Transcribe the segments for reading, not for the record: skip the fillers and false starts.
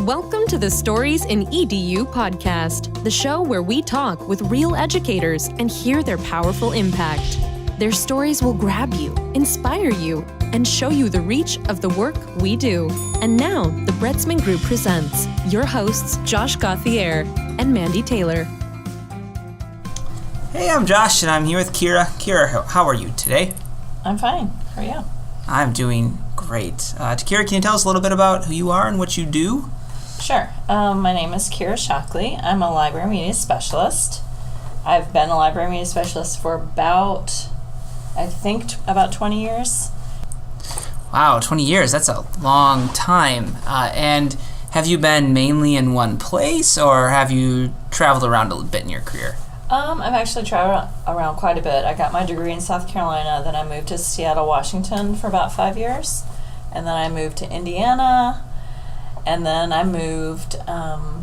Welcome to the Stories in EDU podcast, the show where we talk with real educators and hear their powerful impact. Their stories will grab you, inspire you, and show you the reach of the work we do. And now, the Bretzman Group presents your hosts, Josh Gauthier and Mandy Taylor. Hey, I'm Josh, and I'm here with Kira. Kira, how are you today? I'm fine. How are you? I'm doing great. Kira, can you tell us a little bit about who you are and what you do? Sure. My name is Kira Shockley. I'm a library media specialist. I've been a library media specialist for about 20 years. Wow, 20 years. That's a long time. And have you been mainly in one place, or have you traveled around a bit in your career? I've actually traveled around quite a bit. I got my degree in South Carolina, then I moved to Seattle, Washington for about 5 years, and then I moved to Indiana, and then I moved to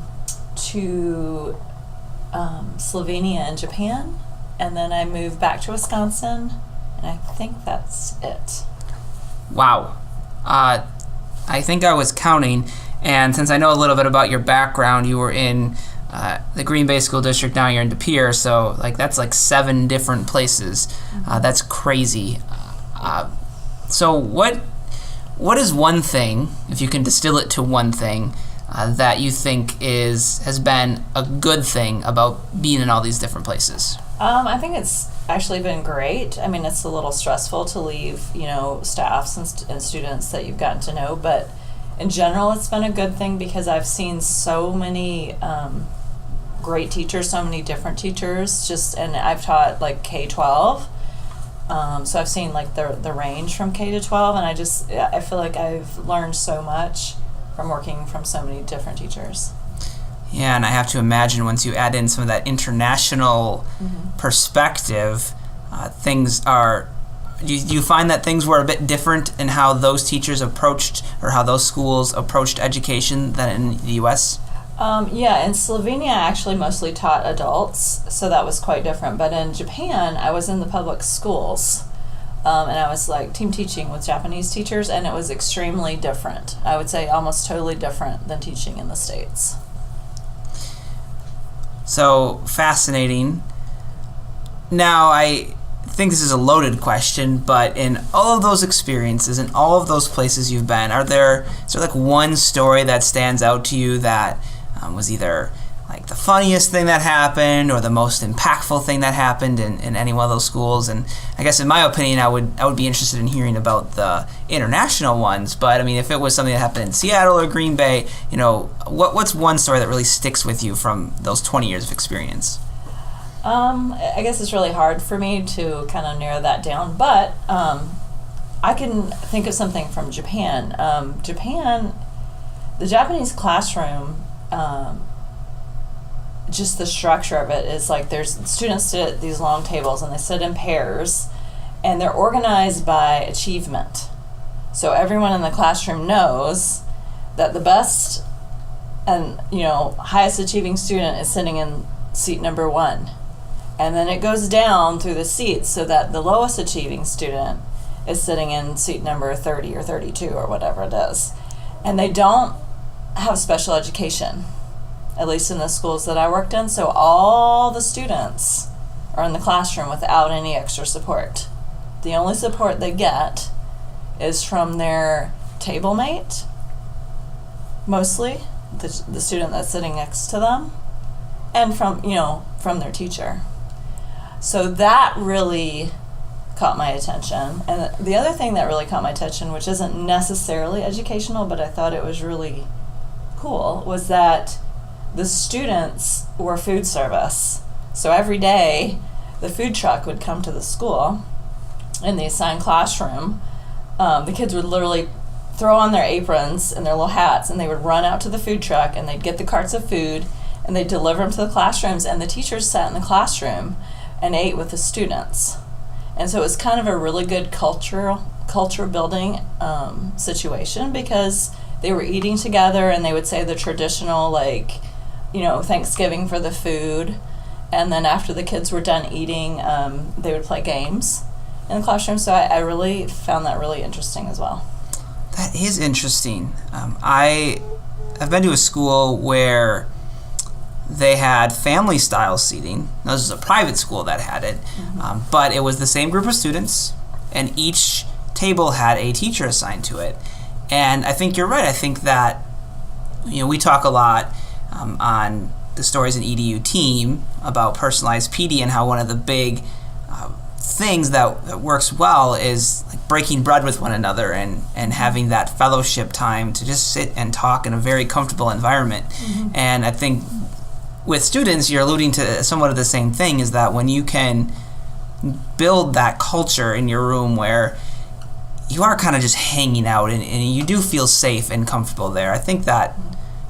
Slovenia and Japan, and then I moved back to Wisconsin, and I think that's it. Wow. I think I was counting, and since I know a little bit about your background, you were in the Green Bay School District, now you're in De Pere, so that's 7 different places. That's crazy. So what is one thing, if you can distill it to one thing, that you think has been a good thing about being in all these different places? I think it's actually been great. I mean, it's a little stressful to leave, staffs and students that you've gotten to know, but in general, it's been a good thing because I've seen so many great teachers, so many different teachers, and I've taught K-12. So I've seen the range from K to 12, and I feel like I've learned so much from working from so many different teachers. Yeah, and I have to imagine once you add in some of that international perspective, do you find that things were a bit different in how those teachers approached, or how those schools approached education than in the U.S.? Yeah, in Slovenia I actually mostly taught adults, so that was quite different. But in Japan, I was in the public schools, and I was team teaching with Japanese teachers, and it was extremely different. I would say almost totally different than teaching in the States. So, fascinating. Now, I think this is a loaded question, but in all of those experiences, in all of those places you've been, is there one story that stands out to you that was either the funniest thing that happened or the most impactful thing that happened in any one of those schools? And I guess in my opinion, I would be interested in hearing about the international ones, but I mean, if it was something that happened in Seattle or Green Bay, what's one story that really sticks with you from those 20 years of experience? I guess it's really hard for me to kind of narrow that down, but I can think of something from Japan. The Japanese classroom, just the structure of it is there's students sit at these long tables and they sit in pairs, and they're organized by achievement. So everyone in the classroom knows that the best and highest achieving student is sitting in seat number 1. And then it goes down through the seats so that the lowest achieving student is sitting in seat number 30 or 32 or whatever it is. And they don't have special education, at least in the schools that I worked in. So all the students are in the classroom without any extra support. The only support they get is from their table mate, mostly, the student that's sitting next to them, and from their teacher. So that really caught my attention. And the other thing that really caught my attention, which isn't necessarily educational, but I thought it was really cool, was that the students were food service. So every day, the food truck would come to the school in the assigned classroom. The kids would literally throw on their aprons and their little hats, and they would run out to the food truck, and they'd get the carts of food, and they'd deliver them to the classrooms, and the teachers sat in the classroom and ate with the students. And so it was kind of a really good culture building situation, because they were eating together, and they would say the traditional Thanksgiving for the food, and then after the kids were done eating, they would play games in the classroom. So I really found that really interesting as well. That is interesting. I I've been to a school where they had family-style seating. Now, this is a private school that had it, but it was the same group of students, and each table had a teacher assigned to it. And I think you're right. I think that, we talk a lot on the Stories in EDU team about personalized PD and how one of the big things that works well is like breaking bread with one another and having that fellowship time to just sit and talk in a very comfortable environment. And I think with students, you're alluding to somewhat of the same thing, is that when you can build that culture in your room where you are kind of just hanging out and you do feel safe and comfortable there, I think that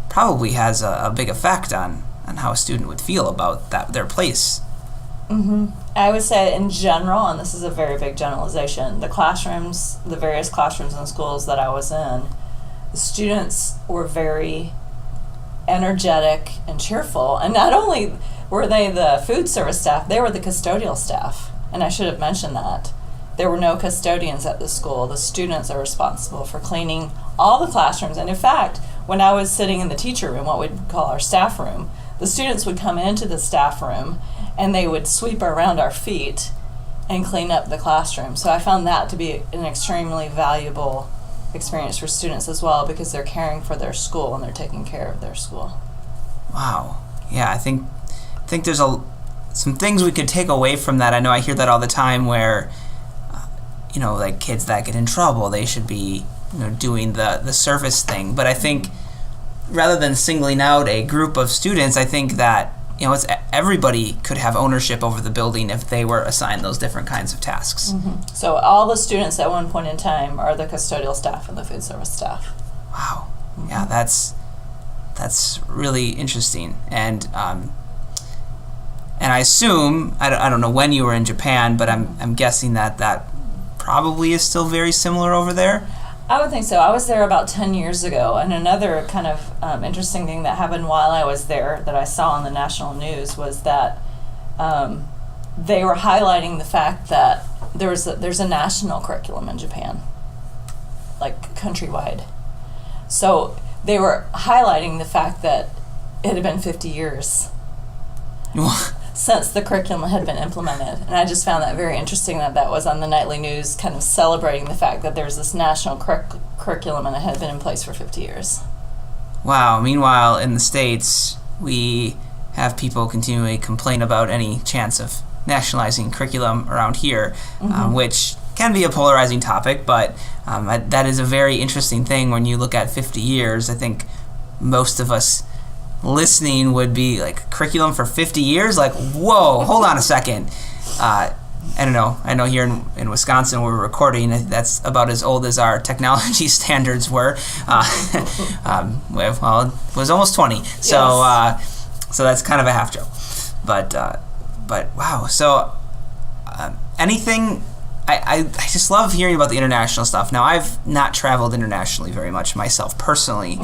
probably has a big effect on how a student would feel about their place. I would say in general, and this is a very big generalization, the various classrooms and schools that I was in, the students were very energetic and cheerful. And not only were they the food service staff, they were the custodial staff. And I should have mentioned that. There were no custodians at the school. The students are responsible for cleaning all the classrooms. And in fact, when I was sitting in the teacher room, what we'd call our staff room, the students would come into the staff room and they would sweep around our feet and clean up the classroom. So I found that to be an extremely valuable experience for students as well, because they're caring for their school and they're taking care of their school. Wow. Yeah, I think there's some things we could take away from that. I know I hear that all the time where, like kids that get in trouble, they should be, doing the service thing. But I think rather than singling out a group of students, I think that, it's everybody could have ownership over the building if they were assigned those different kinds of tasks. So all the students at one point in time are the custodial staff and the food service staff. Wow. Yeah, that's really interesting. And I assume, I don't know when you were in Japan, but I'm guessing that probably is still very similar over there. I would think so. I was there about 10 years ago, and another kind of interesting thing that happened while I was there that I saw on the national news was that they were highlighting the fact that there's a national curriculum in Japan, like countrywide. So they were highlighting the fact that it had been 50 years since the curriculum had been implemented. And I just found that very interesting that was on the nightly news, kind of celebrating the fact that there's this national curriculum and it had been in place for 50 years. Wow. Meanwhile, in the States, we have people continually complain about any chance of nationalizing curriculum around here, which can be a polarizing topic, but that is a very interesting thing when you look at 50 years. I think most of us listening would be like, curriculum for 50 years? Like, whoa, hold on a second. I don't know. I know here in Wisconsin where we're recording, that's about as old as our technology standards were. Well, it was almost 20. So so that's kind of a half joke. But wow. So anything... I just love hearing about the international stuff. Now, I've not traveled internationally very much myself personally,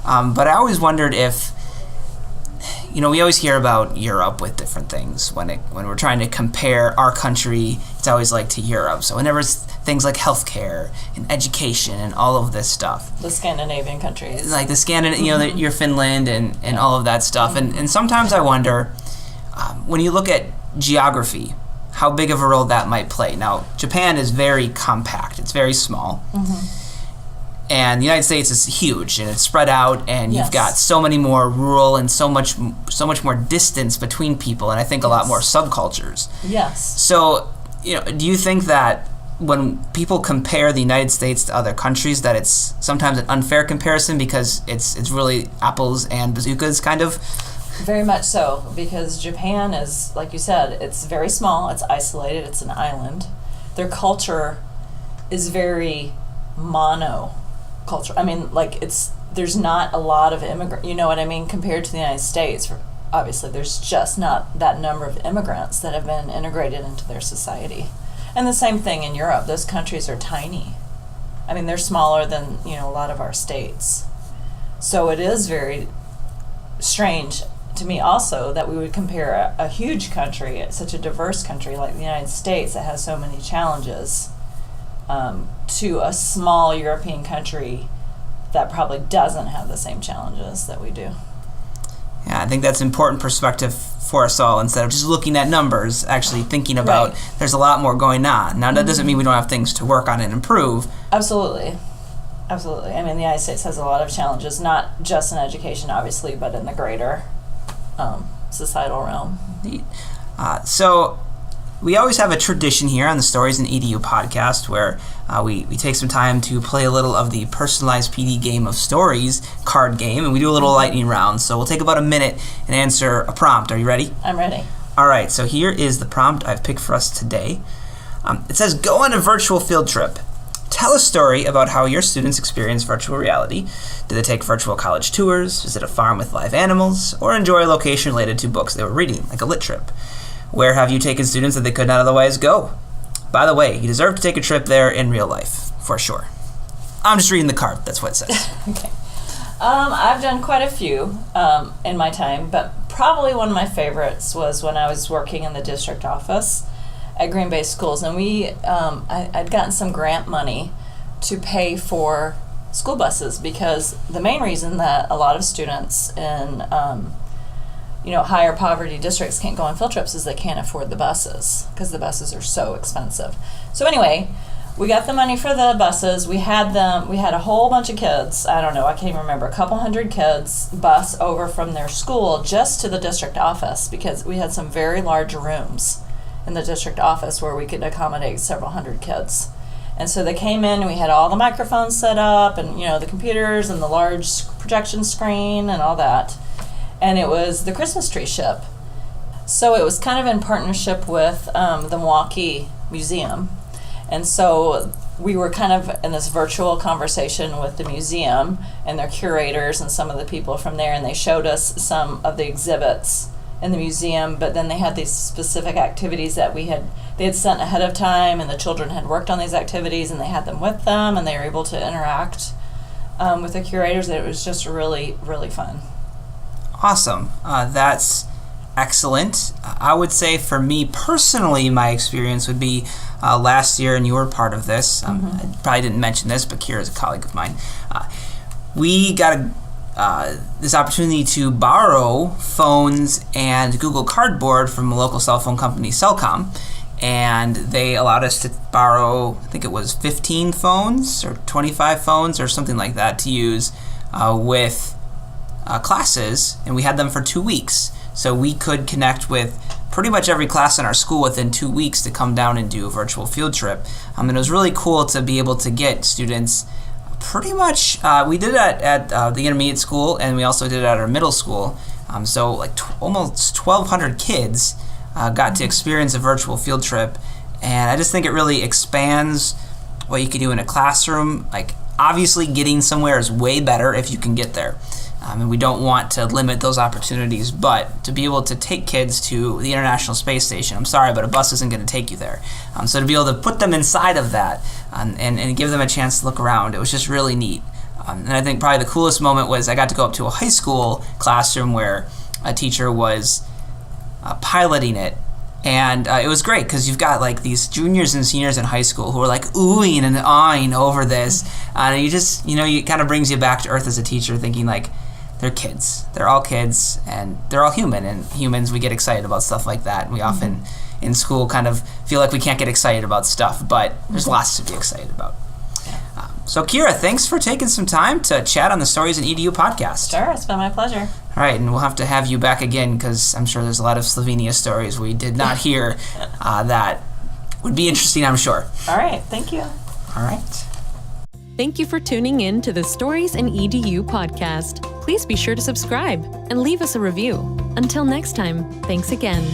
but I always wondered if, we always hear about Europe with different things. When we're trying to compare our country, it's always like to Europe. So whenever it's things like healthcare and education and all of this stuff. The Scandinavian countries. Like the Scandinavian, your Finland and all of that stuff. And sometimes I wonder, when you look at geography, how big of a role that might play. Now, Japan is very compact. It's very small. And the United States is huge, and it's spread out, and you've got so many more rural and so much more distance between people, and I think a lot more subcultures. Yes. So, do you think that when people compare the United States to other countries, that it's sometimes an unfair comparison because it's really apples and bazookas kind of? Very much so, because Japan is, like you said, it's very small, it's isolated, it's an island. Their culture is very monoculture. I mean, there's not a lot of immigrant, you know what I mean, compared to the United States. Obviously, there's just not that number of immigrants that have been integrated into their society. And the same thing in Europe. Those countries are tiny. I mean, they're smaller than, a lot of our states. So it is very strange to me also that we would compare a huge country, such a diverse country like the United States that has so many challenges, to a small European country that probably doesn't have the same challenges that we do. Yeah, I think that's important perspective for us all, instead of just looking at numbers, actually thinking about there's a lot more going on. Now, that doesn't mean we don't have things to work on and improve. Absolutely. Absolutely. I mean, the United States has a lot of challenges, not just in education, obviously, but in the greater societal realm. Neat. So we always have a tradition here on the Stories in EDU podcast where we take some time to play a little of the personalized PD game of stories card game, and we do a little lightning round. So we'll take about a minute and answer a prompt. Are you ready? I'm ready. All right, so here is the prompt I've picked for us today. It says, go on a virtual field trip. Tell a story about how your students experience virtual reality. Did they take virtual college tours, visit a farm with live animals, or enjoy a location related to books they were reading, like a lit trip? Where have you taken students that they could not otherwise go? By the way, you deserve to take a trip there in real life, for sure. I'm just reading the card. That's what it says. Okay. I've done quite a few in my time, but probably one of my favorites was when I was working in the district office at Green Bay Schools, and I'd gotten some grant money to pay for school buses, because the main reason that a lot of students in higher poverty districts can't go on field trips is they can't afford the buses, because the buses are so expensive. So anyway, we got the money for the buses. We had a whole bunch of kids, I can't even remember, a couple hundred kids bus over from their school just to the district office, because we had some very large rooms in the district office where we could accommodate several hundred kids. And so they came in and we had all the microphones set up and, the computers and the large projection screen and all that. And it was the Christmas tree ship. So it was kind of in partnership with the Milwaukee Museum. And so we were kind of in this virtual conversation with the museum and their curators and some of the people from there, and they showed us some of the exhibits in the museum, but then they had these specific activities that they had sent ahead of time, and the children had worked on these activities and they had them with them, and they were able to interact with the curators. It was just really, really fun. Awesome. That's excellent. I would say for me personally, my experience would be last year, and you were part of this. I probably didn't mention this, but Kira is a colleague of mine. We got this opportunity to borrow phones and Google Cardboard from a local cell phone company, Cellcom, and they allowed us to borrow, I think it was 15 phones or 25 phones or something like that to use with classes, and we had them for 2 weeks. So we could connect with pretty much every class in our school within 2 weeks to come down and do a virtual field trip. And it was really cool to be able to get students pretty much, we did it at the intermediate school, and we also did it at our middle school. So almost 1,200 kids got to experience a virtual field trip. And I just think it really expands what you can do in a classroom. Obviously getting somewhere is way better if you can get there. And we don't want to limit those opportunities, but to be able to take kids to the International Space Station, I'm sorry, but a bus isn't going to take you there. So to be able to put them inside of that and give them a chance to look around, it was just really neat. And I think probably the coolest moment was I got to go up to a high school classroom where a teacher was piloting it. And it was great because you've got these juniors and seniors in high school who are oohing and awing over this. And you just, it kind of brings you back to earth as a teacher, thinking they're kids. They're all kids, and they're all human. And humans, we get excited about stuff like that. And we often, in school, kind of feel like we can't get excited about stuff, but there's lots to be excited about. So, Kira, thanks for taking some time to chat on the Stories in EDU podcast. Sure, it's been my pleasure. All right, and we'll have to have you back again because I'm sure there's a lot of Slovenia stories we did not hear that would be interesting, I'm sure. All right, thank you. All right. Thank you for tuning in to the Stories in EDU podcast. Please be sure to subscribe and leave us a review. Until next time, thanks again.